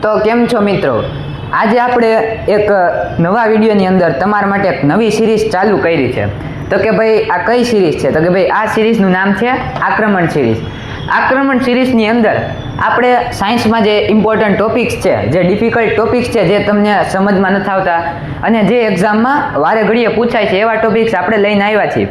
તો કેમ છો મિત્રો? આજે આપણે એક નવા વિડીયોની અંદર તમારા માટે એક નવી સિરીઝ ચાલુ કરી છે. તો કે ભાઈ આ કઈ સિરીઝ છે? તો કે ભાઈ આ સિરીઝનું નામ છે આક્રમણ સિરીઝ. આક્રમણ સિરીઝની અંદર આપણે સાયન્સમાં જે ઇમ્પોર્ટન્ટ ટોપિક્સ છે, જે ડિફિકલ્ટ ટોપિક્સ છે, જે તમને સમજમાં નથી આવતા અને જે એક્ઝામમાં વારે ઘડીએ પૂછાય છે, એવા ટોપિક્સ આપણે લઈને આવ્યા છીએ.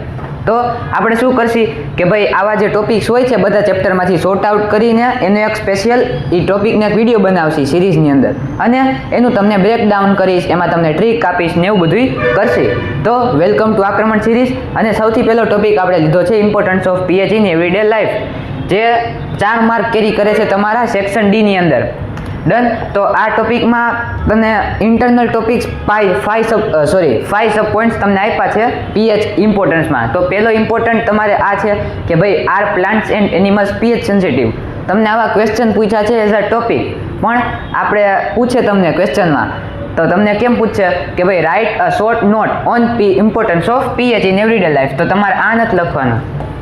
તો આપણે શું કરશી કે ભાઈ આવા જે ટોપિક્સ હોય છે બધા ચેપ્ટરમાંથી સોર્ટ આઉટ કરીને એનો એક સ્પેશિયલ એ ટોપિકને એક વિડીયો બનાવશી સિરીઝની અંદર, અને એનું તમને બ્રેકડાઉન કરીશ, એમાં તમને ટ્રીક આપીશ ને એવું બધું કરશી. તો વેલકમ ટુ આક્રમણ સિરીઝ. અને સૌથી પહેલો ટોપિક આપણે લીધો છે importance of pH in every day life, જે 4 માર્ક કેરી કરે છે તમારા સેક્શન ડી ની અંદર. ડન. તો આ ટોપિકમાં તમને ઇન્ટરનલ ટોપિક્સ 5 સબ પોઈન્ટ્સ તમને આપ્યા છે પીએચ ઇમ્પોર્ટન્સમાં. તો પહેલો ઇમ્પોર્ટન્ટ તમારે આ છે કે ભાઈ are plants and animals pH sensitive. તમને આવા ક્વેશ્ચન પૂછ્યા છે એઝ અ ટોપિક, પણ આપણે પૂછે તમને ક્વેશ્ચનમાં તો તમને કેમ પૂછશે કે ભાઈ write a short note on importance of pH in every day life. તો તમારે આ નથી લખવાનું,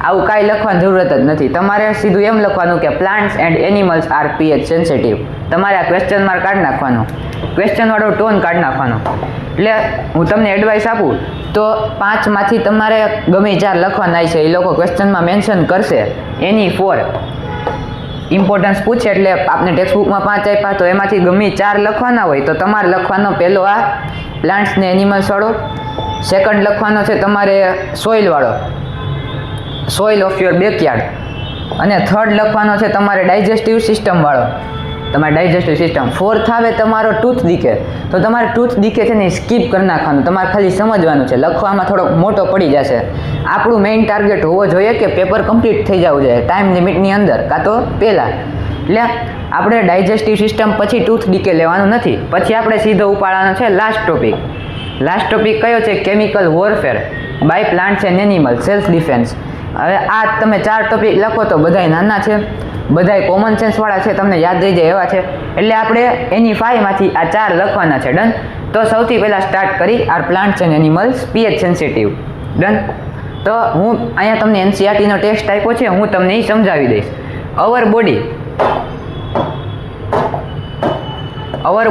આવું કાંઈ લખવાની જરૂરત જ નથી. તમારે સીધું એમ લખવાનું કે plants and animals are pH sensitive. તમારે આ ક્વેશ્ચન માર્ક કાઢી નાખવાનું, ક્વેશ્ચનવાળો ટોન કાઢી નાખવાનો. એટલે હું તમને એડવાઇસ આપું તો 5 માંથી તમારે ગમે 4 લખવાના છે, એ લોકો ક્વેશ્ચનમાં મેન્શન કરશે. એની 4 ઇમ્પોર્ટન્સ પૂછે એટલે આપણે ટેક્સ્ટબુકમાં 5 આપ્યા, તો એમાંથી ગમે 4 લખવાના હોય તો તમારે લખવાનો પહેલો આ પ્લાન્ટ્સ ને એનિમલ્સ વાળો, સેકન્ડ લખવાનો છે તમારે સોઇલ વાળો, સોઇલ ઓફ યોર બેકયાર્ડ, અને થર્ડ લખવાનો છે તમારે ડાયજેસ્ટિવ સિસ્ટમ વાળો, તમારે ડાયજેસ્ટિવ સિસ્ટમ. ફોર્થ આવે તમારો ટૂથ ડીકે. તો તમારે ટૂથ ડીકે છે ને સ્કીપ કરી નાખવાનું, તમારે ખાલી સમજવાનું છે, લખવામાં થોડોક મોટો પડી જશે. આપણું મેઇન ટાર્ગેટ હોવો જોઈએ કે પેપર કમ્પ્લીટ થઈ જવું જોઈએ ટાઈમ લિમિટની અંદર, કાં તો પહેલાં. એટલે આપણે ડાયજેસ્ટિવ સિસ્ટમ પછી ટૂથ ડીકે લેવાનું નથી. પછી આપણે સીધો ઉપાડવાનો છે લાસ્ટ ટોપિક. લાસ્ટ ટોપિક કયો છે? Chemical warfare by plants and animal, self defence. હવે આ તમે 4 ટોપિક લખો તો બધાય નાના છે, બધાય કોમન સેન્સવાળા છે, તમને યાદ રહી જાય એવા છે. એટલે આપણે એની 5 માંથી આ 4 લખવાના છે. ડન. તો સૌથી પહેલાં સ્ટાર્ટ કરી are plants and animals pH sensitive. Done. તો હું અહીંયા તમને એનસીઆરટીનો ટેક્સ્ટ આપ્યો છે, હું તમને એ સમજાવી દઈશ. અવર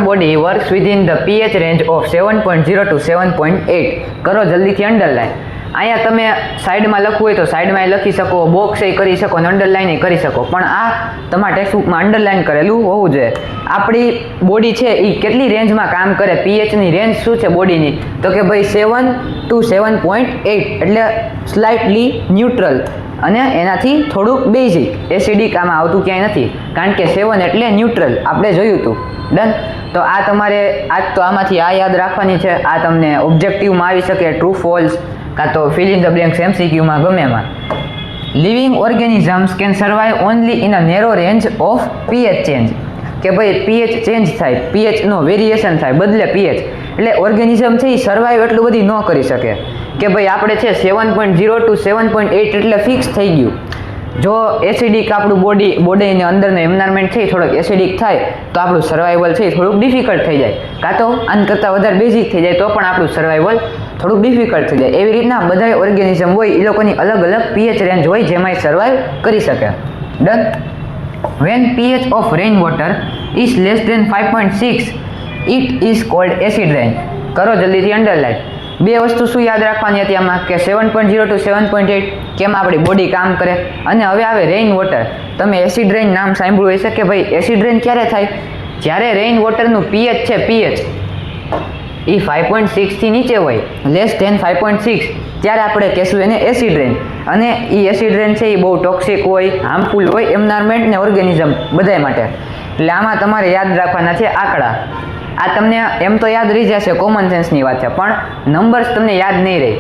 body works within the pH range of 7.0 to 7.8. કરો જલ્દીથી અંડરલાઈન. અહીંયા તમે સાઈડમાં લખવું હોય તો સાઈડમાં લખી શકો, બોક્સ એ કરી શકો, અને અંડરલાઈન કરી શકો, પણ આ તમારા ટેક્સ્ટબુકમાં અંડરલાઈન કરેલું હોવું જોઈએ. આપણી બોડી છે એ કેટલી રેન્જમાં કામ કરે, પીએચની રેન્જ શું છે બોડીની? તો કે ભાઈ 7 to 7.8, એટલે સ્લાઇટલી ન્યુટ્રલ, અને એનાથી થોડુંક બેઝિક. એસિડિક આમાં આવતું ક્યાંય નથી, કારણ કે 7 એટલે ન્યુટ્રલ, આપણે જોયું હતું. ડન. તો આ તમારે આજ તો આમાંથી આ યાદ રાખવાની છે. આ તમને ઓબ્જેક્ટિવમાં આવી શકે, ટ્રુ ફોલ્સ, કાં તો ફિલ ઇન ધ બ્લેન્ક્સ એમસીક્યુમાં, ગમે એમાં. Living organisms can survive only in a narrow range of pH change. કે ભાઈ પીએચ ચેન્જ થાય, પીએચનો વેરિએશન થાય, બદલે પીએચ. એટલે ઓર્ગેનિઝમ છે એ સર્વાઈવ એટલું બધી ન કરી શકે કે ભાઈ આપણે છે 7.0 to 7.8 એટલે ફિક્સ થઈ ગયું. જો એસિડિક આપણું બોડીની અંદરનો એન્વાયરમેન્ટ છે થોડોક એસિડિક થાય તો આપણું સર્વાઈવલ છે થોડુંક ડિફિકલ્ટ થઈ જાય, કાં તો આના કરતાં વધારે બેઝિક થઈ જાય તો પણ આપણું સર્વાઈવલ થોડુંક ડિફિકલ્ટ થઈ જાય. એવી રીતના બધા ઓર્ગેનિઝમ હોય એ લોકોની અલગ અલગ પીએચ રેન્જ હોય જેમાં સર્વાઈવ કરી શકે. Done. When pH of rain water is less than 5.6 it is called acid rain. કરો જલ્દીથી અંડરલાઈન. 2 વસ્તુ શું યાદ રાખવાની હતી આમાં કે 7.0 to 7.8 કેમ આપણી બોડી કામ કરે, અને હવે આવે રેઇન વોટર. તમે એસિડ રેઇન નામ સાંભળ્યું હશે કે ભાઈ એસિડ રેઇન ક્યારે થાય? જ્યારે રેઇન વોટરનું પીએચ છે, પીએચ એ 5.6 થી નીચે હોય, લેસ ધેન 5.6, ત્યારે આપણે કહેશું એને એસિડ રેઇન. અને એ એસિડ રેઇન છે એ બહુ ટોક્સિક હોય, હાર્મફુલ હોય એન્વાયરમેન્ટ ને ઓર્ગેનિઝમ બધાય માટે. એટલે આમાં તમારે યાદ રાખવાના છે આંકડા. આ તમને એમ તો યાદ રહી જશે, કોમન સેન્સની વાત છે, પણ નંબર્સ તમને યાદ નહીં રહે.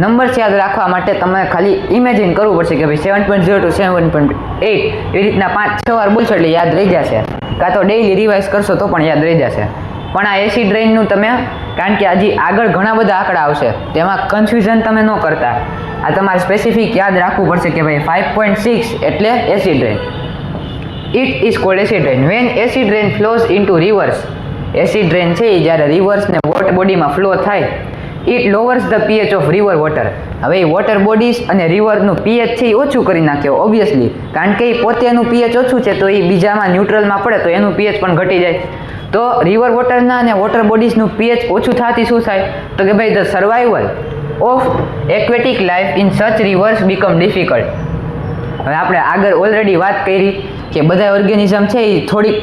નંબર્સ યાદ રાખવા માટે તમારે ખાલી ઇમેજિન કરવું પડશે કે ભાઈ 7.0 to 7.8 એવી રીતના 5-6 વાર બોલશો એટલે યાદ રહી જશે, કાં તો ડેઇલી રિવાઇઝ કરશો તો પણ યાદ રહી જશે. પણ આ એસિડ રેઇનનું તમે, કારણ કે હજી આગળ ઘણા બધા આંકડા આવશે તેમાં કન્ફ્યુઝન તમે ન કરતા. આ તમારે સ્પેસિફિક યાદ રાખવું પડશે કે ભાઈ 5.6 એટલે acid rain. It is called acid rain when acid rain flows into rivers. Acid rain છે એ જ્યારે રિવર્સ ને વોટ બોડીમાં ફ્લો થાય it lowers the pH of river water. હવે એ વોટર બોડીઝ અને રિવરનું પીએચ છે એ ઓછું કરી નાખે ઓબ્વિયસલી, કારણ કે એ પોતે એનું પીએચ ઓછું છે તો એ બીજામાં ન્યુટ્રલમાં પડે તો એનું પીએચ પણ ઘટી જાય. તો રિવર વોટરના અને વોટર બોડીઝનું પીએચ ઓછું થવાથી શું થાય તો કે ભાઈ the survival of aquatic life in such reverse become difficult. હવે આપણે આગળ ઓલરેડી વાત કરી કે બધા ઓર્ગેનિઝમ છે એ થોડીક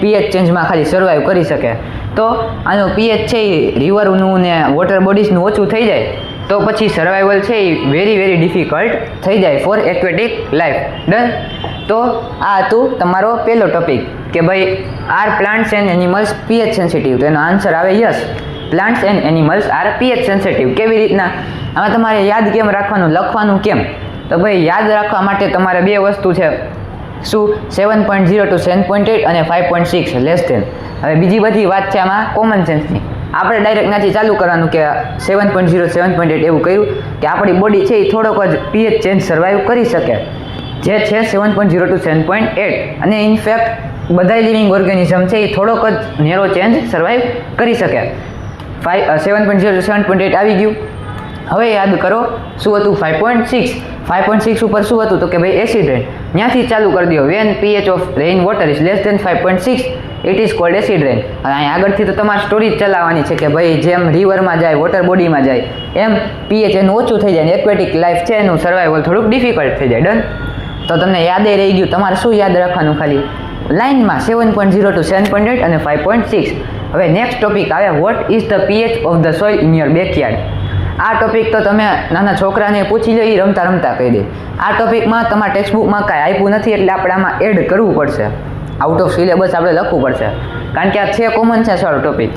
પીએચ ચેન્જમાં ખાલી સર્વાઈવ કરી શકે. તો આનું પીએચ છે એ રિવરનું ને વોટર બોડીઝનું ઓછું થઈ જાય તો પછી સર્વાઈવલ છે એ વેરી ડિફિકલ્ટ થઈ જાય ફોર એક્વેટિક લાઈફ. ડન. તો આ હતું તમારો પહેલો ટોપિક કે ભાઈ are plants and animals pH sensitive. તો એનો આન્સર આવે yes, plants and animals are pH sensitive. કેવી રીતના? આમાં તમારે યાદ કેમ રાખવાનું, લખવાનું કેમ? તો ભાઈ યાદ રાખવા માટે તમારે બે વસ્તુ છે. શું? 7.0 to 7.8 અને 5.6 લેસ ધેન. હવે બીજી બધી વાત છે આમાં કોમન સેન્સની. આપણે ડાયરેક્ટ ત્યાંથી ચાલુ કરવાનું કે 7.0 7.8 એવું કર્યું કે આપણી બોડી છે એ થોડોક જ પીએચ ચેન્જ સર્વાઈવ કરી શકે, જે છે 7.0 to 7.8. અને ઇનફેક્ટ બધા લિવિંગ ઓર્ગેનિઝમ છે એ થોડોક જ નેરો ચેન્જ સર્વાઈવ કરી શકે. 7.0 to 7.8 આવી ગયું. હવે યાદ કરો શું હતું 5.6. 5.6 ઉપર શું હતું તો કે ભાઈ એસિડ રેન. ત્યાંથી ચાલુ કરી દો. When pH of rain water is less than 5.6 it is called acid rain. હવે અહીં આગળથી તો તમારે સ્ટોરી જ ચલાવવાની છે કે ભાઈ જેમ રિવરમાં જાય, વોટર બોડીમાં જાય એમ પીએચ એનું ઓછું થઈ જાય ને એક્વેટિક લાઈફ છે એનું સર્વાઈવલ થોડુંક ડિફિકલ્ટ થઈ જાય. ડન. તો તમને યાદે રહી ગયું. તમારે શું યાદ રાખવાનું ખાલી લાઇનમાં 7.0 to 7.8 અને 5.6. હવે નેક્સ્ટ ટોપિક આવે what is the pH of the soil in your backyard. આ ટોપિક તો તમે નાના છોકરાને પૂછી લો, એ રમતા કહી દે. આ ટોપિકમાં તમારા ટેક્સ્ટબુકમાં કાંઈ આપ્યું નથી એટલે આપણે આમાં એડ કરવું પડશે. આઉટ ઓફ સિલેબસ આપણે લખવું પડશે કારણ કે આ છે કોમન છે સારો ટોપિક.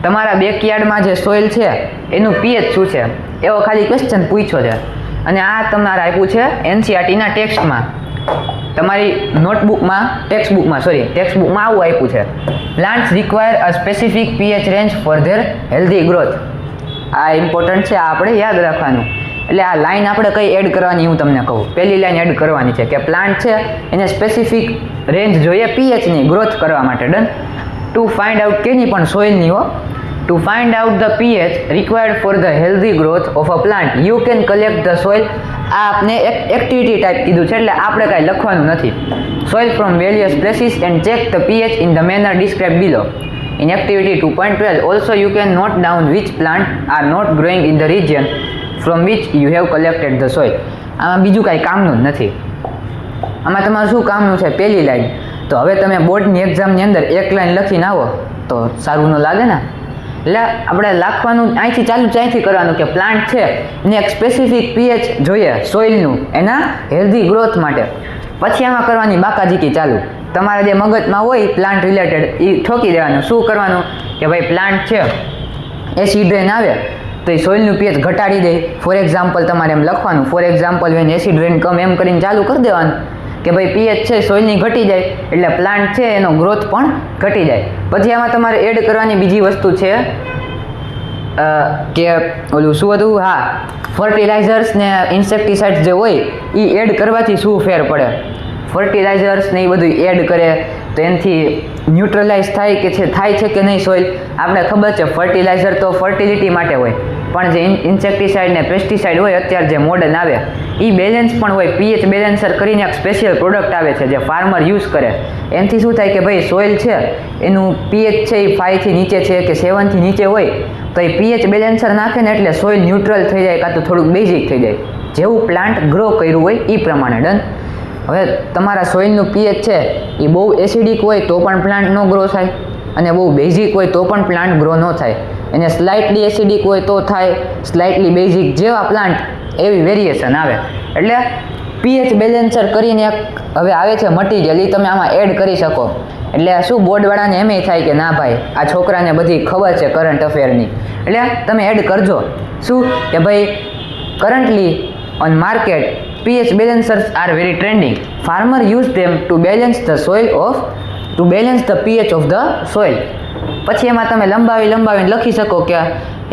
તમારા બેકયાર્ડમાં જે સોઇલ છે એનું પીએચ શું છે એવો ખાલી ક્વેશ્ચન પૂછ્યો છે અને આ તમારે આપ્યું છે એનસીઆરટીના ટેક્સ્ટમાં. તમારી નોટબુકમાં ટેક્સ્ટબુકમાં આવું આપ્યું છે. Plants require a specific pH range four there healthy growth. આ ઇમ્પોર્ટન્ટ છે, આ આપણે યાદ રાખવાનું. એટલે આ લાઈન આપણે કઈ એડ કરવાની હું તમને કહું. પહેલી લાઈન એડ કરવાની છે કે પ્લાન્ટ છે એને સ્પેસિફિક રેન્જ જોઈએ પીએચની ગ્રોથ કરવા માટે. ડન. ટુ ફાઇન્ડ આઉટ કેની પણ સોઇલની હો. To find out the pH required for the healthy growth of a plant you can collect the soil. આ આપણે એક એક્ટિવિટી ટાઈપ કીધું છે એટલે આપણે કાંઈ લખવાનું નથી. Soil from various places and check the pH in the manner describe below. In activity 2.12 also you can note down which plant are not growing in the region from which you have collected the soil. આમાં બીજું કાંઈ કામનું જ નથી. આમાં તમારે શું કામનું છે? પહેલી લાઈન. તો હવે તમે બોર્ડની એક્ઝામની અંદર એક લાઈન લખીને આવો તો સારું ન લાગે ને. એટલે આપણે લખવાનું અહીંથી કરવાનું કે પ્લાન્ટ છે એને એક સ્પેસિફિક પીએચ જોઈએ સોઇલનું એના હેલ્ધી ગ્રોથ માટે. પછી આમાં કરવાની બાકાજીકી ચાલુ. તમારા જે મગજમાં હોય પ્લાન્ટ રિલેટેડ એ ઠોકી દેવાનું. શું કરવાનું કે ભાઈ પ્લાન્ટ છે એસિડ રેન આવે તો એ સોઇલનું પીએચ ઘટાડી દે. ફોર એક્ઝામ્પલ તમારે એમ લખવાનું, ફોર એક્ઝામ્પલ વેન એસિડ રેન કમ એમ કરીને ચાલુ કરી દેવાનું કે ભાઈ પીએચ છે સોઇલની ઘટી જાય એટલે પ્લાન્ટ છે એનો ગ્રોથ પણ ઘટી જાય. પછી આમાં તમારે એડ કરવાની બીજી વસ્તુ છે કે ઓલું શું હતું, હા ફર્ટિલાઇઝર્સ ને ઇન્સેક્ટિસાઇડ્સ જે હોય એ એડ કરવાથી શું ફેર પડે. ફર્ટિલાઇઝર્સ ને એ બધું એડ કરે તો એનાથી ન્યુટ્રલાઇઝ થાય છે કે નહીં સોઇલ. આપણે ખબર છે ફર્ટિલાઇઝર તો ફર્ટિલિટી માટે હોય પણ જે ઇન્સેક્ટિસાઇડ ને પેસ્ટિસાઇડ હોય અત્યારે જે મોડર્ન આવે એ બેલેન્સ પણ હોય. પીએચ બેલેન્સર કરીને એક સ્પેશિયલ પ્રોડક્ટ આવે છે જે ફાર્મર યુઝ કરે. એનાથી શું થાય કે ભાઈ સોઇલ છે એનું પીએચ છે એ 5 થી નીચે છે કે 7 થી નીચે હોય તો એ પીએચ બેલેન્સર નાખે ને એટલે સોઇલ ન્યુટ્રલ થઈ જાય કાં તો થોડુંક બેઝિક થઈ જાય જેવું પ્લાન્ટ ગ્રો કર્યું હોય એ પ્રમાણે. ડન. હવે તમારા સોઇલનું પીએચ છે એ બહુ એસિડિક હોય તો પણ પ્લાન્ટ નો ગ્રો થાય અને બહુ બેઝિક હોય તો પણ પ્લાન્ટ ગ્રો ન થાય. એને સ્લાઇટલી એસિડિક હોય તો થાય, સ્લાઇટલી બેઝિક જેવા પ્લાન્ટ એવી વેરિએશન આવે. એટલે પીએચ બેલેન્સર કરીને એક હવે આવે છે મટીરિયલ એ તમે આમાં એડ કરી શકો. એટલે શું બોર્ડવાળાને એમ થાય કે ના ભાઈ આ છોકરાને બધી ખબર છે કરંટ અફેરની એટલે તમે એડ કરજો. શું કે ભાઈ currently on market pH balancers are very trending. Farmer use them to balance the pH of the soil. પછી એમાં તમે લંબાવીને લખી શકો કે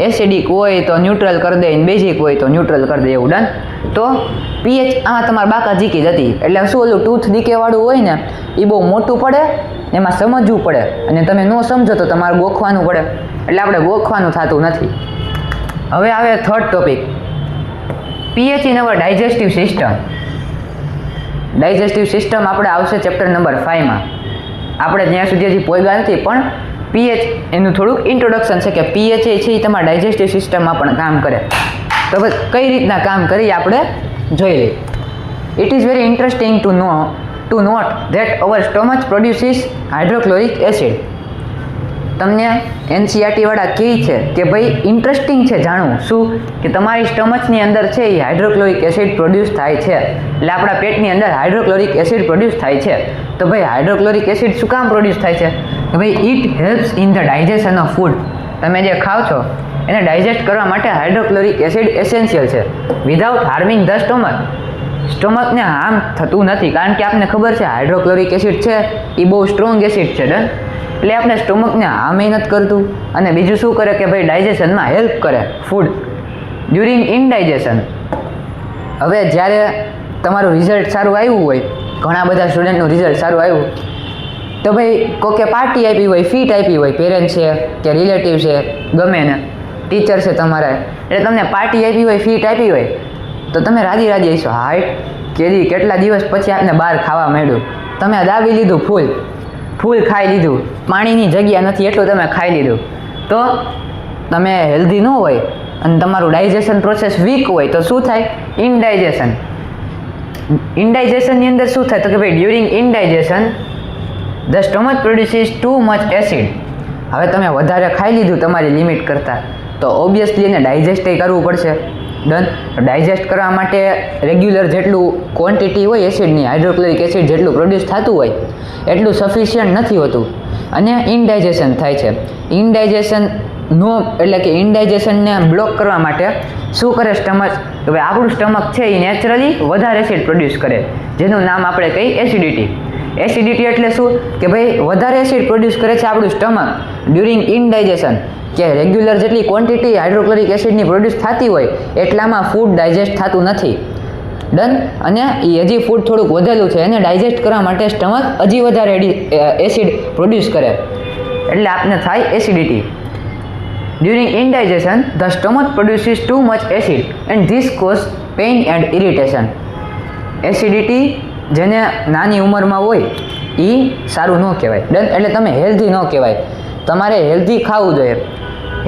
એસિડિક હોય તો ન્યુટ્રલ કરી દે, બેઝિક હોય તો ન્યુટ્રલ કરી દે એવું. ડન. તો પીએચ આમાં તમારે બાકાજીકી જ હતી. એટલે શું ઓલું ટૂથ ડીકેવાળું હોય ને એ બહુ મોટું પડે, એમાં સમજવું પડે અને તમે ન સમજો તો તમારે ગોખવાનું પડે. એટલે આપણે ગોખવાનું થતું નથી. હવે આવે third topic, pH in our digestive system. Digestive system આપણે આવશે ચેપ્ટર નંબર 5માં. આપણે ત્યાં સુધી હજી પોયગા નથી, પણ પીએચ એનું થોડુંક ઇન્ટ્રોડક્શન છે કે પીએચ છે એ તમારા ડાયજેસ્ટિવ સિસ્ટમમાં પણ કામ કરે. તો બસ કઈ રીતના કામ કરી આપણે જોઈ લઈએ. It is very interesting to note that our stomach produces hydrochloric acid. તમને NCERT વાળા કહે છે કે ભાઈ ઇન્ટરેસ્ટિંગ છે જાણવું શું કે તમારી સ્ટમચની અંદર છે એ હાઇડ્રોક્લોરિક એસિડ પ્રોડ્યુસ થાય છે. એટલે આપણા પેટની અંદર હાઇડ્રોક્લોરિક એસિડ પ્રોડ્યુસ થાય છે. તો ભાઈ હાઇડ્રોક્લોરિક એસિડ શું કામ પ્રોડ્યુસ થાય છે કે ભાઈ it helps in the digestion of food. તમે જે ખાઓ છો એને ડાયજેસ્ટ કરવા માટે હાઇડ્રોક્લોરિક એસિડ એસેન્શિયલ છે. વિધાઉટ હાર્મિંગ ધ સ્ટોમકને હાર્મ થતું નથી, કારણ કે આપણને ખબર છે હાઇડ્રોક્લોરિક એસિડ છે એ બહુ સ્ટ્રોંગ એસિડ છે ડન. એટલે આપણે સ્ટોમકને હાર્મ નથી કરતું. અને બીજું શું કરે કે ભાઈ ડાયજેશનમાં હેલ્પ કરે ફૂડ ડ્યુરિંગ ઇનડાઇજેશન. હવે જ્યારે તમારું રિઝલ્ટ સારું આવ્યું હોય, ઘણા બધા સ્ટુડન્ટનું રિઝલ્ટ સારું આવ્યું, તો ભાઈ કોકે પાર્ટી આપી હોય, ફીટ આપી હોય, પેરેન્ટ છે કે રિલેટિવ છે, ગમે ને ટીચર છે તમારા, એટલે તમને પાર્ટી આપી હોય, ફીટ આપી હોય, તો તમે રાજી હશો. હાઈટ કેરી કેટલા દિવસ પછી આપને બહાર ખાવા માંડ્યું, તમે દાબી લીધું, ફૂલ ખાઈ લીધું, પાણીની જગ્યા નથી એટલું તમે ખાઈ લીધું, તો તમે હેલ્ધી ન હોય અને તમારું ડાયજેશન પ્રોસેસ વીક હોય તો શું થાય? ઇનડાઇજેશન. ઇનડાઇજેશનની અંદર શું થાય તો કે ભાઈ during indigestion the stomach produces too much acid. હવે તમે વધારે ખાઈ લીધું તમારી લિમિટ કરતાં, તો ઓબ્વિયસલી એને ડાયજેસ્ટ કરવું પડશે. ડન. ડાયજેસ્ટ કરવા માટે રેગ્યુલર જેટલું ક્વોન્ટિટી હોય એસિડની, હાઇડ્રોક્લોરિક એસિડ જેટલું પ્રોડ્યુસ થતું હોય એટલું સફિશિયન્ટ નથી હોતું અને ઇનડાઇજેશન થાય છે. ઇનડાઇજેશનને બ્લોક કરવા માટે શું કરે સ્ટમચ કે ભાઈ આપણું સ્ટમક છે એ નેચરલી વધારે એસિડ પ્રોડ્યુસ કરે, જેનું નામ આપણે કહીએ એસિડિટી. એસિડિટી એટલે શું કે ભાઈ વધારે એસિડ પ્રોડ્યુસ કરે છે આપણું સ્ટમક ડ્યુરિંગ ઇનડાઇજેશન, કે રેગ્યુલર જેટલી ક્વોન્ટિટી હાઇડ્રોક્લોરિક એસિડની પ્રોડ્યુસ થતી હોય એટલામાં ફૂડ ડાયજેસ્ટ થતું નથી. ડન. અને એ હજી ફૂડ થોડુંક વધેલું છે, એને ડાયજેસ્ટ કરવા માટે સ્ટમક હજી વધારે એસિડ પ્રોડ્યુસ કરે, એટલે આપને થાય acidity. During indigestion the stomach produces too much acid and this cause pain and irritation. Acidity જેને નાની ઉંમરમાં હોય એ સારું ન કહેવાય. ડન. એટલે તમે હેલ્ધી ન કહેવાય, તમારે હેલ્ધી ખાવું જોઈએ.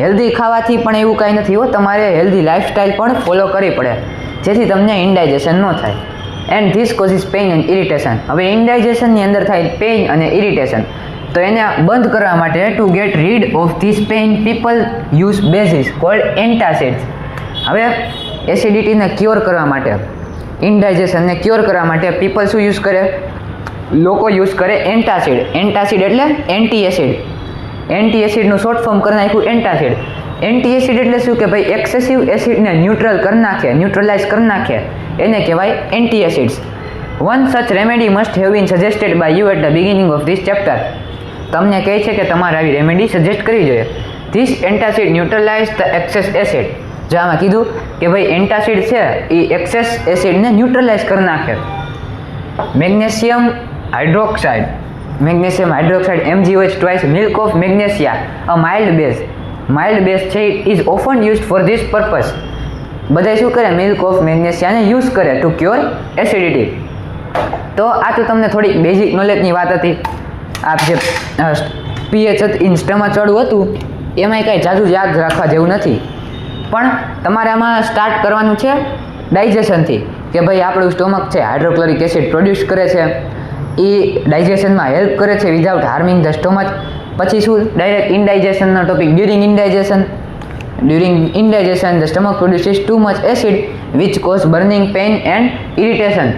હેલ્ધી ખાવાથી પણ એવું કાંઈ નથી હો, તમારે હેલ્ધી લાઇફસ્ટાઈલ પણ ફોલો કરવી પડે જેથી તમને ઇનડાઇજેશન ન થાય. And this causes pain and irritation. હવે ઇનડાઇજેશનની અંદર થાય પેઇન અને ઇરિટેશન, તો એને બંધ કરવા માટે to get rid of this pain people use bases called antacids. હવે એસિડિટીને ક્યોર કરવા માટે, ઇનડાઇજેશનને ક્યોર કરવા માટે પીપલ શું યુઝ કરે? લોકો યુઝ કરે એન્ટાસિડ. એન્ટાસિડ એટલે એન્ટી એસિડ. એન્ટી એસિડનું શોર્ટ ફોર્મ કરી નાખ્યું એન્ટાસિડ. એન્ટી એસિડ એટલે શું કે ભાઈ એક્સેસિવ એસિડને ન્યુટ્રલાઇઝ કરી નાખે, એને કહેવાય anti acids. One such remedy must have been suggested by you at the beginning of this chapter. તમને કહે છે કે તમારે આવી રેમેડી સજેસ્ટ કરવી જોઈએ. This antacid neutralise the excess acid. જો આમાં કીધું કે ભાઈ એન્ટાસિડ છે એ એક્સેસ એસિડને ન્યુટ્રલાઇઝ કરી નાખે. Magnesium hydroxide MgOH twice milk of magnesia, a mild base છે is often used for this purpose. બધા શું કરે? મિલ્ક ઓફ મેગ્નેશિયાને યુઝ કરે ટુ ક્યોર એસિડિટી. તો આ તો તમને થોડીક બેઝિક નોલેજની વાત હતી. આ જે પીએચ ઇન સ્ટમચ વાળું હતું એમાંય કાંઈ જાજુ યાદ રાખવા જેવું નથી, પણ તમારે આમાં સ્ટાર્ટ કરવાનું છે ડાયજેશનથી કે ભાઈ આપણું સ્ટોમક છે હાઇડ્રોક્લોરિક એસિડ પ્રોડ્યુસ કરે છે, એ ડાયજેશનમાં હેલ્પ કરે છે વિધાઉટ હાર્મિંગ ધ સ્ટોમચ. પછી શું? ડાયરેક્ટ ઇનડાઇજેશનનો topic. During indigestion the stomach produces too much acid which cause burning pain and irritation.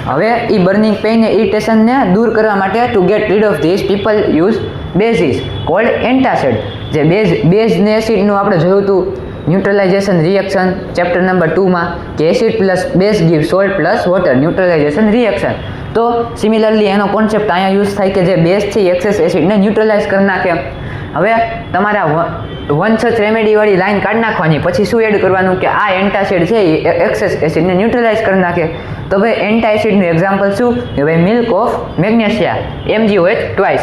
હવે એ બર્નિંગ પેઇન અને ઇરિટેશનને દૂર કરવા માટે to get rid of this people use bases called antacid. જે બેઝ ને એસિડનું આપણે જોયું હતું ન્યુટ્રલાઇઝેશન રિએક્શન ચેપ્ટર નંબર 2માં કે acid plus base give salt plus water neutralisation reaction. તો સિમિલરલી એનો કોન્સેપ્ટ અહીંયા યુઝ થાય કે જે બેઝ છે એક્સેસ એસિડને ન્યુટ્રલાઇઝ કરી નાખે. હવે તમારા વન સચ રેમેડીવાળી લાઈન કાઢી નાખવાની, પછી શું એડ કરવાનું કે આ એન્ટાસિડ છે એ એક્સેસ એસિડને ન્યુટ્રલાઇઝ કરી નાખે. તો ભાઈ એન્ટાસિડનું એક્ઝામ્પલ શું કે ભાઈ milk of magnesia MgOH twice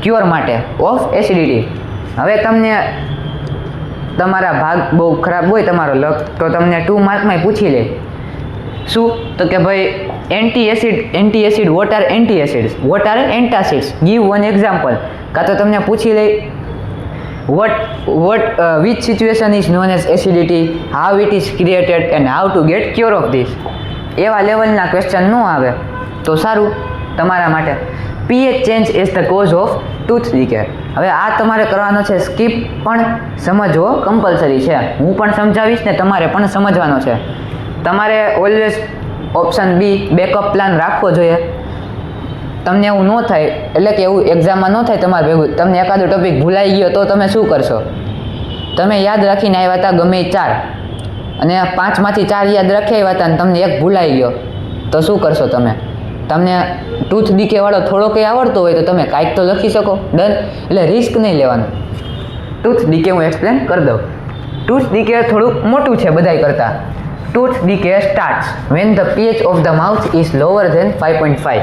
cure માટે ઓફ એસિડિટી. હવે તમને તમારા ભાગ બહુ ખરાબ હોય તમારો લક તો તમને 2 માર્કમાં પૂછી લે શું તો કે ભાઈ anti acid what are antacids give one example કાં તો તમને પૂછી લે which situation is known as acidity, how it is created and how to get cure of this. એવા લેવલના ક્વેશ્ચન ન આવે તો સારું તમારા માટે. pH change is the cause of tooth decay. હવે આ તમારે કરવાનો છે સ્કીપ પણ સમજવો કમ્પલસરી છે. હું પણ સમજાવીશ ને તમારે પણ સમજવાનો છે. તમારે always option B backup plan રાખવો જોઈએ. તમને એવું ન થાય એટલે કે એવું એક્ઝામમાં ન થાય તમારે ભેગું તમને એકાદો ટોપિક ભૂલાઈ ગયો તો તમે શું કરશો? તમે યાદ રાખીને આવ્યા હતા ગમે 4 અને 5માંથી 4 યાદ રાખી આવ્યા હતા અને તમને એક ભૂલાઈ ગયો તો શું કરશો તમે? તમને ટૂથ ડીકે વાળો થોડો કંઈ આવડતો હોય તો તમે કાંઈક તો લખી શકો. ડન. એટલે રિસ્ક નહીં લેવાનું. ટૂથ ડીકે હું એક્સપ્લેન કરી દઉં. ટૂથ ડીકે થોડુંક મોટું છે બધાય કરતાં. Tooth decay starts when the pH of the mouth is lower than 5.5.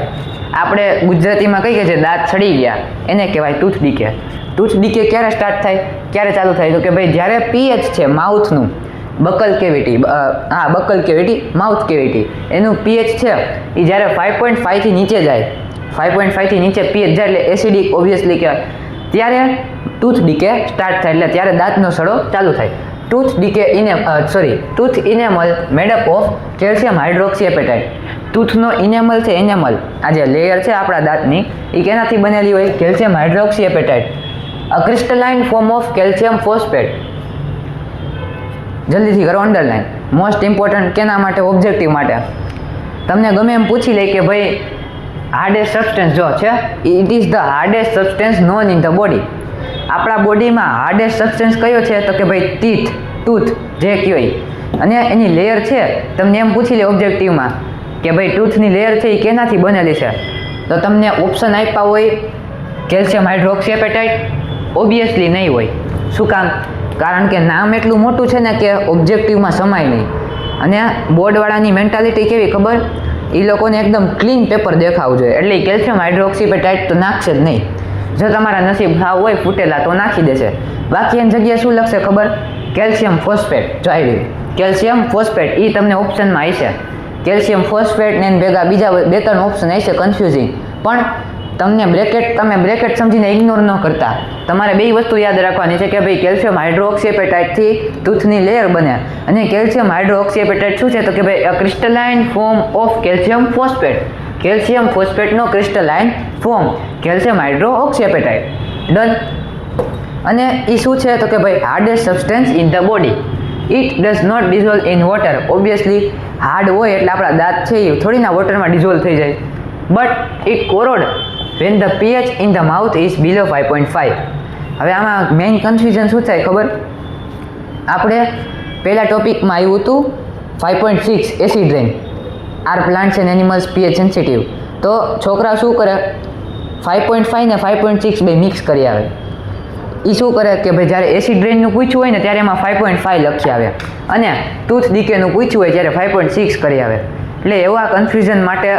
આપણે ગુજરાતીમાં કહીએ છીએ દાંત સડી ગયા એને કહેવાય ટૂથ ડીકે. ટૂથ ડીકે ક્યારે સ્ટાર્ટ થાય ક્યારે ચાલુ થાય તો કે ભાઈ જ્યારે પીએચ છે માઉથનું બકલ કેવિટી માઉથ કેવિટી એનું પીએચ છે એ જ્યારે 5.5 થી નીચે જાય 5.5 થી નીચે પીએચ જાય એટલે એસિડિક ઓબ્વિયસલી કહેવાય ત્યારે ટૂથ ડીકે સ્ટાર્ટ થાય એટલે ત્યારે દાંતનો સડો ચાલુ થાય. Tooth enamel made up of calcium hydroxyapatite. ટૂથનો ઇનેમલ છે એનેમલ આ જે લેયર છે આપણા દાંતની એ કેનાથી બનેલી હોય? Calcium hydroxyapatite. A crystalline form of calcium phosphate. જલ્દીથી કરો અંડરલાઇન. મોસ્ટ ઇમ્પોર્ટન્ટ કેના માટે? ઓબ્જેક્ટિવ માટે. તમને ગમે એમ પૂછી લે કે ભાઈ હાર્ડેસ્ટ સબસ્ટન્સ જો છે it is the hardest substance non in the body. આપણા બોડીમાં હાર્ડેસ્ટ સબસ્ટન્સ કયો છે તો કે ભાઈ ટૂથ જે કહેવાય અને એની લેયર છે. તમને એમ પૂછી લે ઓબ્જેક્ટિવમાં કે ભાઈ ટૂથની લેયર છે એ કેનાથી બનેલી છે તો તમને ઓપ્શન આપ્યા હોય કેલ્શિયમ હાઇડ્રોક્સીએપેટાઇટ ઓબ્વિયસલી નહીં હોય. શું કામ? કારણ કે નામ એટલું મોટું છે ને કે ઓબ્જેક્ટિવમાં સમાય નહીં. અને બોર્ડવાળાની મેન્ટાલિટી કેવી ખબર? એ લોકોને એકદમ ક્લીન પેપર દેખાવું જોઈએ એટલે કેલ્શિયમ હાઇડ્રોક્સીએપેટાઇટ તો નાખશે જ નહીં. જો તમારા નસીબ ભાવ હોય ફૂટેલા તો નાખી દેશે. બાકી એની જગ્યાએ શું લખશે ખબર? Calcium phosphate. જો આવી કેલ્શિયમ ફોસ્ફેટ એ તમને ઓપ્શનમાં આવશે. કેલ્શિયમ ફોસ્ફેટ ને ભેગા બીજા 2-3 ઓપ્શન હશે કન્ફ્યુઝિંગ પણ તમે બ્રેકેટ સમજીને ઇગ્નોર ન કરતા. તમારે 2 વસ્તુ યાદ રાખવાની છે કે ભાઈ કેલ્શિયમ હાઇડ્રોક્સીએપેટાઇટથી ટૂથની લેયર બને અને કેલ્શિયમ હાઇડ્રોક્સીએપેટાઇટ શું છે તો કે ભાઈ crystalline form of calcium phosphate. Calcium ફોસ્ફેટનો crystalline form calcium hydroxyapatite. Done. અને એ શું છે તો કે ભાઈ hardest substance in the body. It does not dissolve in water. Obviously hard હોય એટલે આપણા દાંત છે એ થોડીના વોટરમાં ડિઝોલ્વ થઈ જાય. But it corrode when the pH in the mouth is below 5.5. હવે આમાં મેઇન કન્ફ્યુઝન શું થાય ખબર? આપણે પહેલા ટોપિકમાં આવ્યું હતું 5.6 acid rain. Are plants and animals pH sensitive. તો છોકરા શું કરે 5.5 ને 5.6 બે મિક્સ કરી આવે. એ શું કરે કે ભાઈ જ્યારે એસિડ રેનનું પૂછ્યું હોય ને ત્યારે એમાં 5.5 લખી આવે અને ટૂથ ડીકેનું પૂછ્યું હોય ત્યારે 5.6 કરી આવે. એટલે એવા કન્ફ્યુઝન માટે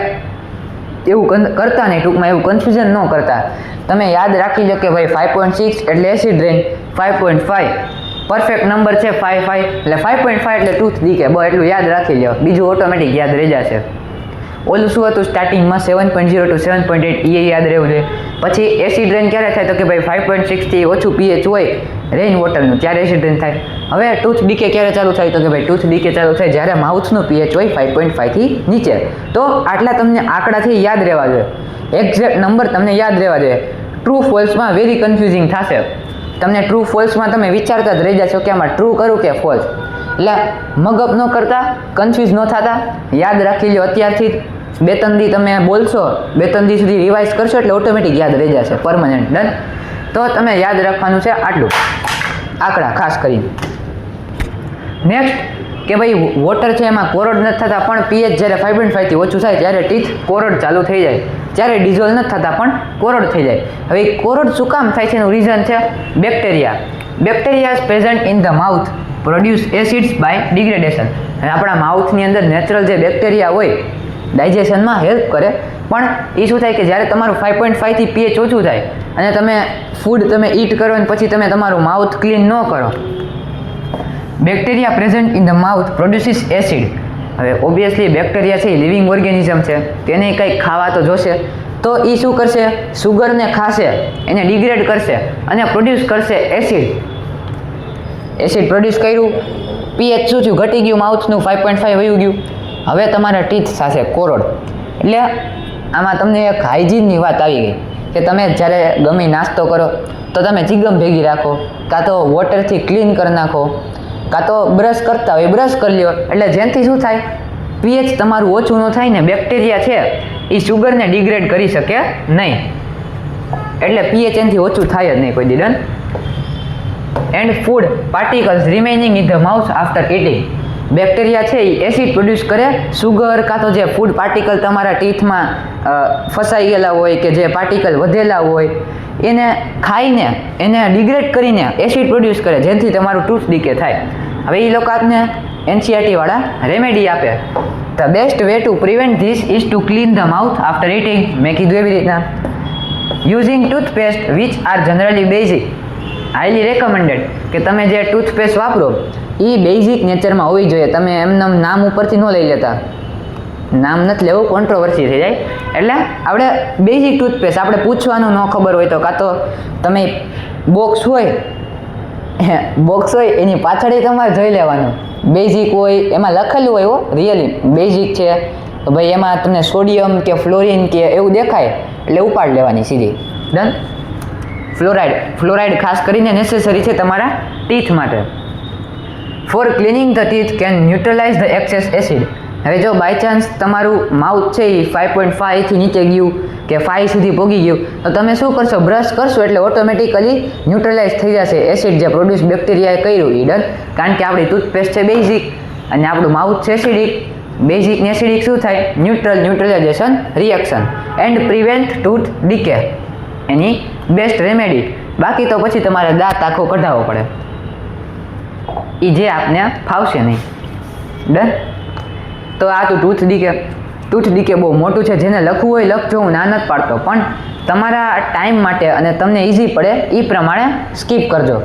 એવું કરતા નહીં. ટૂંકમાં એવું કન્ફ્યુઝન ન કરતા. તમે યાદ રાખી લો કે ભાઈ 5.6 એટલે એસિડ રેન, 5.5 પરફેક્ટ નંબર છે 5 એટલે 5.5 એટલે ટૂથ ડીકે. એટલું યાદ રાખી લો બીજું ઓટોમેટિક યાદ રહી જશે. ઓલું શું હતું સ્ટાર્ટિંગમાં 7.0 to 7.8 એ યાદ રહેવું જોઈએ. પછી એસિડ રેન ક્યારે થાય તો કે ભાઈ 5.6 થી ઓછું પીએચ હોય રેઇન વોટરનું ત્યારે એસિડ રેન થાય. હવે ટૂથ ડીકે ક્યારે ચાલુ થાય તો કે ભાઈ ટૂથ ડીકે ચાલુ થાય જ્યારે માઉથનું પીએચ હોય 5.5 થી નીચે. તો આટલા તમને આંકડાથી યાદ રહેવા જોઈએ. એક્ઝેક્ટ નંબર તમને યાદ રહેવા જોઈએ. ટ્રુ ફોલ્સમાં વેરી કન્ફ્યુઝિંગ થશે. તમને ટ્રુ ફોલ્સમાં તમે વિચારતા જ રહી જશો કે આમાં ટ્રુ કરું કે ફોલ્સ. એટલે મગઅપ ન કરતા, કન્ફ્યુઝ ન થતા, યાદ રાખી લો અત્યારથી જ. 2-3 દી તમે બોલશો, 2-3 દી સુધી રિવાઇઝ કરશો એટલે ઓટોમેટિક યાદ રહી જશે પરમનન્ટ. ડન. તો તમે યાદ રાખવાનું છે આટલું આંકડા ખાસ કરીને. નેક્સ્ટ કે ભાઈ વોટર છે એમાં કોરોડ નથી થતા પણ પીએચ જ્યારે 5.5 થી ઓછું થાય ત્યારે ટીથ કોરોડ ચાલુ થઈ જાય. જ્યારે ડિઝોલ્વ નથી થતા પણ કોરોડ થઈ જાય. હવે કોરોડ શું કામ થાય છે એનું રીઝન છે bacteria. Bacteria is present in the mouth produce acids by degradation. આપણા માઉથની અંદર નેચરલ જે બેક્ટેરિયા હોય ડાયજેશનમાં હેલ્પ કરે પણ એ શું થાય કે જ્યારે તમારું 5.5 થી પીએચ ઓછું થાય અને તમે ફૂડ તમે ઈટ કરો અને પછી તમે તમારું માઉથ ક્લીન ન કરો bacteria present in the mouth produces acid. હવે ઓબ્વિયસલી બેક્ટેરિયા છે એ લિવિંગ ઓર્ગેનિઝમ છે, તેને કંઈક ખાવા તો જોશે, તો એ શું કરશે? સુગરને ખાશે, એને ડિગ્રેડ કરશે અને પ્રોડ્યુસ કરશે એસિડ. એસિડ પ્રોડ્યુસ કર્યું, પીએચ શું થયું? ઘટી ગયું, માઉથનું 5.5 વયું ગયું. હવે તમારા ટીથ સાથે કોરોડ. એટલે આમાં તમને એક હાઇજીનની વાત આવી ગઈ કે તમે જ્યારે ગમે નાસ્તો કરો તો તમે ચીગમ ભેગી રાખો, કાં તો વોટરથી ક્લીન કરી નાખો, કાં તો બ્રશ કરતા હોય બ્રશ કરી લ્યો. એટલે જેનાથી શું થાય? પીએચ તમારું ઓછું ન થાય ને બેક્ટેરિયા છે એ સુગરને ડિગ્રેડ કરી શકે નહીં. એટલે પીએચ એનાથી ઓછું થાય જ નહીં કોઈ દી. Done. And food particles remaining in the mouth after eating. Bacteria છે એ એસિડ પ્રોડ્યુસ કરે, સુગર કાં તો જે ફૂડ પાર્ટિકલ તમારા ટીથમાં ફસાઈ ગયેલા હોય કે જે પાર્ટિકલ વધેલા હોય એને ખાઈને એને ડિગ્રેડ કરીને એસિડ પ્રોડ્યુસ કરે, જેનાથી તમારું ટૂથ ડીકે થાય. હવે એ લોકો આપને NCERT વાળા રેમેડી આપે. The best way to prevent this is to clean the mouth after eating. મેં કીધું એવી રીતના using toothpaste which are generally basic. Highly recommended કે તમે જે ટૂથપેસ્ટ વાપરો એ બેઝિક નેચરમાં હોવી જોઈએ. તમે એમનેમ નામ ઉપરથી ન લઈ લેતા, નામ નથી લેવું, કોન્ટ્રોવર્સી થઈ જાય. એટલે આપણે બેઝિક ટૂથપેસ્ટ આપણે પૂછવાનું ન ખબર હોય તો કાં તો તમે બોક્સ હોય એની પાછળ તમારે જોઈ લેવાનું. બેઝિક હોય એમાં લખેલું હોય રિયલી બેઝિક છે તો ભાઈ એમાં તમને સોડિયમ કે ફ્લોરિન કે એવું દેખાય એટલે ઉપાડ લેવાની સીધી. ડન. ફ્લોરાઇડ ખાસ કરીને નેસેસરી છે તમારા ટીથ માટે. For cleaning the teeth can neutralise the excess acid. હવે જો બાય ચાન્સ તમારું માઉથ છે એ 5.5થી નીચે ગયું કે 5 સુધી પહોંચી ગયું તો તમે શું કરશો? બ્રશ કરશો એટલે ઓટોમેટિકલી ન્યુટ્રલાઇઝ થઈ જશે એસિડ જે પ્રોડ્યુસ બેક્ટેરિયાએ કર્યું એ. ડન. કારણ કે આપણી ટૂથપેસ્ટ છે બેઝિક અને આપણું માઉથ છે એસિડિક. બેઝિક ને એસિડિક શું થાય? Neutralisation reaction and prevent tooth decay. એની બેસ્ટ રેમેડી. બાકી તો પછી તમારે દાંત આખો કઢાવવો પડે, એ જે આપને ફાવશે નહીં. ડન. તો આ તો ટૂથ ડીકે બહુ મોટું છે, જેને લખવું હોય લખજો, હું ના નથી પાડતો, પણ તમારા ટાઈમ માટે અને તમને ઇઝી પડે એ પ્રમાણે સ્કીપ કરજો.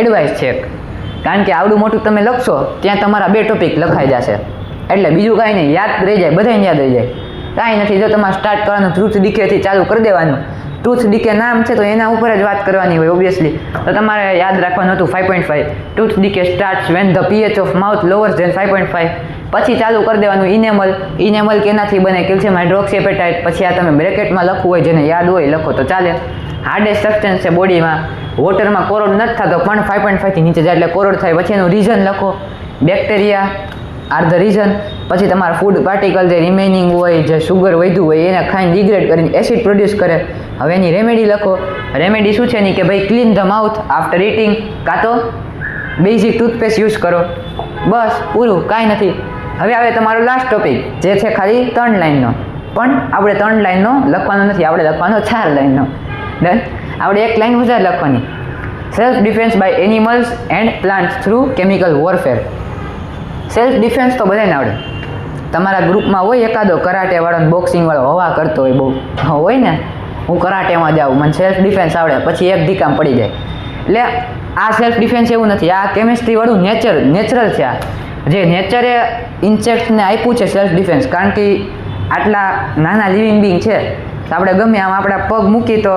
એડવાઇસ છે એક. કારણ કે આવડું મોટું તમે લખશો ત્યાં તમારા 2 ટોપિક લખાઈ જશે, એટલે બીજું કાંઈ નહીં, યાદ રહી જાય, બધાને યાદ રહી જાય. કાંઈ નથી, જો તમારે સ્ટાર્ટ કરવાનું ટૂથ ડીકેથી ચાલુ કરી દેવાનું. ટૂથ ડીકે નામ છે તો એના ઉપર જ વાત કરવાની હોય ઓબ્વિયસલી. તો તમારે યાદ રાખવાનું હતું 5.5. Tooth decay starts when the pH of mouth lower than 5.5. પછી ચાલુ કરી દેવાનું ઇનેમલ કેનાથી બને? Calcium hydroxyapatite. પછી આ તમે બ્રેકેટમાં લખવું હોય, જેને યાદ હોય લખો તો ચાલે. હાર્ડેસ્ટ સબસ્ટન્સ છે બોડીમાં. વોટરમાં કોરોડ નથી થતો પણ 5.5થી નીચે જાય એટલે કોરોડ થાય. પછી એનું રીઝન લખો. Bacteria are the reason. પછી તમારા ફૂડ પાર્ટિકલ જે રિમેનિંગ હોય, જે સુગર વધ્યું હોય એને ખાઈને ડિગ્રેડ કરીને એસિડ પ્રોડ્યુસ કરે. હવે એની રેમેડી લખો. રેમેડી શું છે એની? કે ભાઈ clean the mouth after eating, કાં તો બેઝિક ટૂથપેસ્ટ યુઝ કરો. બસ પૂરું, કાંઈ નથી. હવે આવે તમારો લાસ્ટ ટોપિક જે છે ખાલી 3 લાઇનનો, પણ આપણે 3 લાઇનનો લખવાનો નથી, આપણે લખવાનો 4 લાઇનનો. ડન. આપણે 1 લાઇન વધારે લખવાની. Self defence by animals and plants through chemical warfare. Self defence તો બધાને આવડે. તમારા ગ્રુપમાં હોય એકાદો કરાટેવાળો ને બોક્સિંગવાળો હવા કરતો હોય, બહુ હોય ને, હું કરાટેમાં જાઉં, મને સેલ્ફ ડિફેન્સ આવડે, પછી એક ઢીકામ પડી જાય. એટલે આ સેલ્ફ ડિફેન્સ એવું નથી, આ કેમિસ્ટ્રીવાળું નેચરલ છે. આ જે નેચરે ઇન્સેક્ટ્સને આપ્યું છે સેલ્ફ ડિફેન્સ. કારણ કે આટલા નાના લિવિંગ બિંગ છે તો આપણે ગમે આમ આપણા પગ મૂકી તો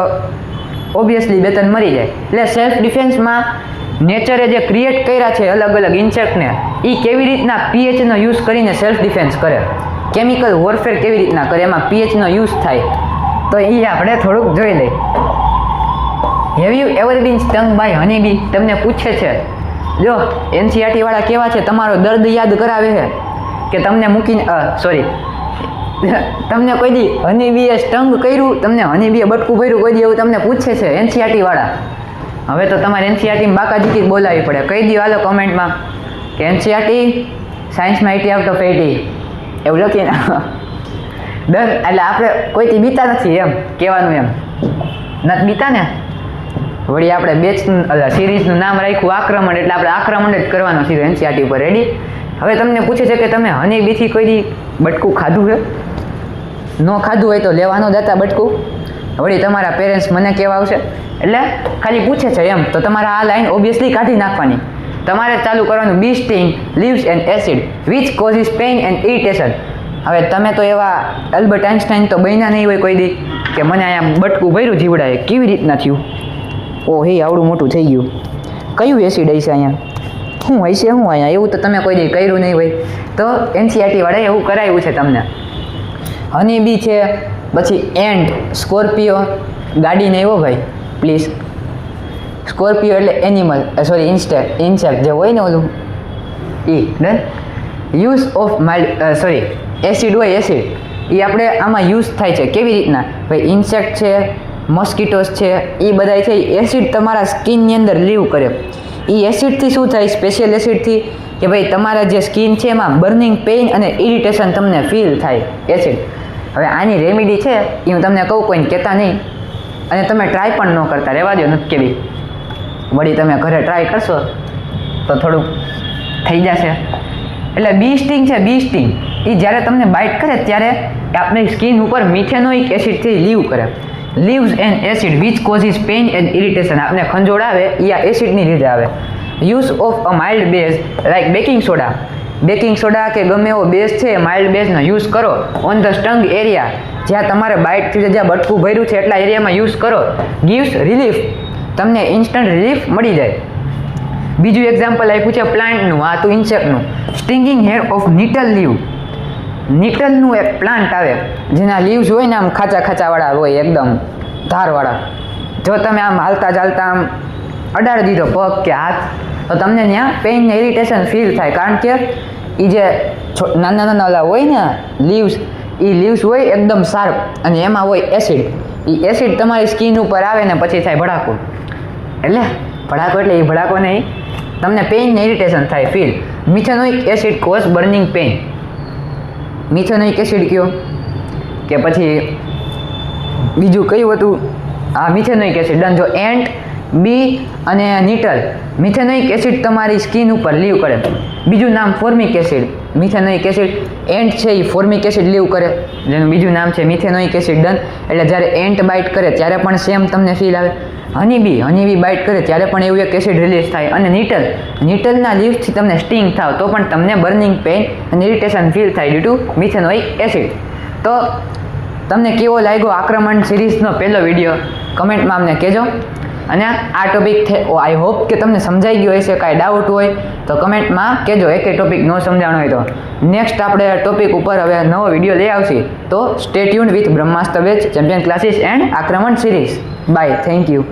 ઓબ્વિયસલી 2-3 મરી જાય. એટલે સેલ્ફ ડિફેન્સમાં નેચરે જે ક્રિએટ કર્યા છે અલગ અલગ ઇન્સેક્ટને, એ કેવી રીતના પીએચનો યુઝ કરીને સેલ્ફ ડિફેન્સ કરે, કેમિકલ વોરફેર કેવી રીતના કરે, એમાં પીએચનો યુઝ થાય, તો એ આપણે થોડુંક જોઈ લઈએ. Have you ever been stung by honey bee? તમને પૂછે છે. જો NCERT વાળા કેવા છે, તમારો દર્દ યાદ કરાવે છે કે તમને મૂકીને તમને કોઈ દી હનીબીએ સ્ટંગ કર્યું, તમને હનીબીએ બટકું ભર્યું કોઈ દી એવું તમને પૂછે છે NCERT વાળા? હવે તો તમારે NCERT બાકાજીકી જ બોલાવી પડે. કહી દો હાલો કમેન્ટમાં કે NCERT સાયન્સમાં 80 આઉટ ઓફ 80 એવું લખીને. ડર. એટલે આપણે કોઈથી બીતા નથી એમ કહેવાનું, એમ નથી બીતા ને. વળી આપણે સિરીઝનું નામ રાખ્યું આક્રમણ, એટલે આપણે આક્રમણ જ કરવાનો સીધો NCERT ઉપર. રેડી? હવે તમને પૂછે છે કે તમે હનીબીથી કોઈ દી બટકું ખાધું છે? ન ખાધું હોય તો લેવાનો દાતા બટકું. વળી તમારા પેરેન્ટ્સ મને કહેવા આવશે, એટલે ખાલી પૂછે છે એમ. તો તમારે આ લાઈન ઓબ્વિયસલી કાઢી નાખવાની તમારે ચાલુ કરવાનું bee sting leaves and acid which causes pain and irritation. હવે તમે તો એવા અલ્બર્ટ આઇન્સ્ટાઈન તો બન્યા નહીં હોય કોઈ દી કે મને અહીંયા બટકું ભર્યું જીવડાએ, કેવી રીતના થયું? ઓ હે આવડું મોટું થઈ ગયું. કયું એસિડ હશે અહીંયા? શું હશે શું અહીંયા? એવું તો તમે કોઈ દી કર્યું નહીં હોય. તો એનસીઆરટી વાળાએ એવું કરાવ્યું છે તમને. હની બી છે, પછી એન્ટ, સ્કોર્પિયો, ગાડી નહીં હો ભાઈ પ્લીઝ. સ્કોર્પિયો એટલે એનિમલ, સોરી ઇન્સેક્ટ જે હોય ને ઓલું એ done. Use of mild sorry acid હોય એસિડ એ આપણે આમાં યુઝ થાય છે કેવી રીતના ભાઈ? ઇન્સેક્ટ છે, મોસ્કિટોસ છે, એ બધા છે એસિડ તમારા સ્કિનની અંદર લીવ કરે. એ એસિડથી શું થાય? સ્પેશિયલ એસિડથી કે ભાઈ તમારા જે સ્કિન છે એમાં બર્નિંગ પેઇન અને ઇરિટેશન તમને ફીલ થાય એસિડ. હવે આની રેમેડી છે એ હું તમને કહું, કોઈને કહેતા નહીં અને તમે ટ્રાય પણ ન કરતા, રહેવા દો નથી કેવી. વળી તમે ઘરે ટ્રાય કરશો તો થોડુંક થઈ જશે. એટલે બી સ્ટિંગ છે, બી સ્ટિંગ એ જ્યારે તમને બાઇટ કરે ત્યારે આપણી સ્કિન ઉપર મિથેનોઇક એસિડથી લીવ કરે. Leaves and acid which causes pain and irritation. આપણે ખંજોળ આવે એ આ એસિડની લીધે આવે. Use of a mild base like baking soda. Baking soda કે ગમે એવો બેઝ છે માઇલ્ડ બેઝનો યુઝ કરો ઓન ધ સ્ટંગ એરિયા, જ્યાં તમારે બાઇટથી જ્યાં બટકું ભર્યું છે એટલા એરિયામાં યુઝ કરો. ગિવ્સ રિલીફ, તમને ઇન્સ્ટન્ટ રિલીફ મળી જાય. બીજું એક્ઝામ્પલ આપ્યું છે પ્લાન્ટનું, આ તો ઇન્સેક્ટનું. સ્ટિંગિંગ હેર ઓફ નીટલ લીવ. નીટલનું એક પ્લાન્ટ આવે જેના લીવ્સ હોય ને આમ ખાચા ખાચાવાળા હોય, એકદમ ધારવાળા. જો તમે આમ હાલતા ચાલતા આમ અડાડી દીધો પગ કે હાથ તો તમને ત્યાં પેઇન ને ઇરિટેશન ફીલ થાય, કારણ કે એ જે નાના નાના હોય ને લીવ્સ, એ લીવ્સ હોય એકદમ શાર્પ અને એમાં હોય એસિડ. એ એસિડ તમારી સ્કિન ઉપર આવે ને પછી થાય ભડાકો. એટલે ભડાકો એટલે એ ભડાકો નહીં, તમને પેઇન ને ઇરિટેશન થાય feel. Methanoic acid cause burning pain. Methanoic acid કયો કે પછી બીજું કયું હતું? હા મિથેનોઇક એસિડ ડન. જો એન્ટ, બી અને નીટલ, મિથેનોઇક એસિડ તમારી સ્કિન ઉપર લીવ કરે. બીજું નામ formic acid. Methanoic acid ant છે એ ફોર્મિક એસિડ લીવ કરે, જેનું બીજું નામ છે મિથેનોઇક એસિડ ડન. એટલે જ્યારે એન્ટ બાઇટ કરે ત્યારે પણ સેમ તમને ફીલ આવે. હનીબી બાઇટ કરે ત્યારે પણ એવું એક એસિડ રિલીઝ થાય. અને નીટલના લીવ્સથી તમને સ્ટિંગ થાવ તો પણ તમને બર્નિંગ પેઇન અને ઇરિટેશન ફીલ થાય ડ્યુ ટુ મિથેનોઇક એસિડ. તો તમને કેવો લાગ્યો આક્રમણ સિરીઝનો પહેલો વિડીયો કમેન્ટમાં અમને કહેજો. અને આ ટોપિક આઈ હોપ કે તમને સમજાઈ ગયો હશે. કાંઈ ડાઉટ હોય તો કમેન્ટમાં કહેજો. એકે ટોપિક ન સમજાણો હોય તો નેક્સ્ટ આપણે ટોપિક ઉપર હવે નવો વિડીયો લઈ આવશે. તો stay tuned with Brahmastra batch champion classes and Aakraman series. Bye, thank you.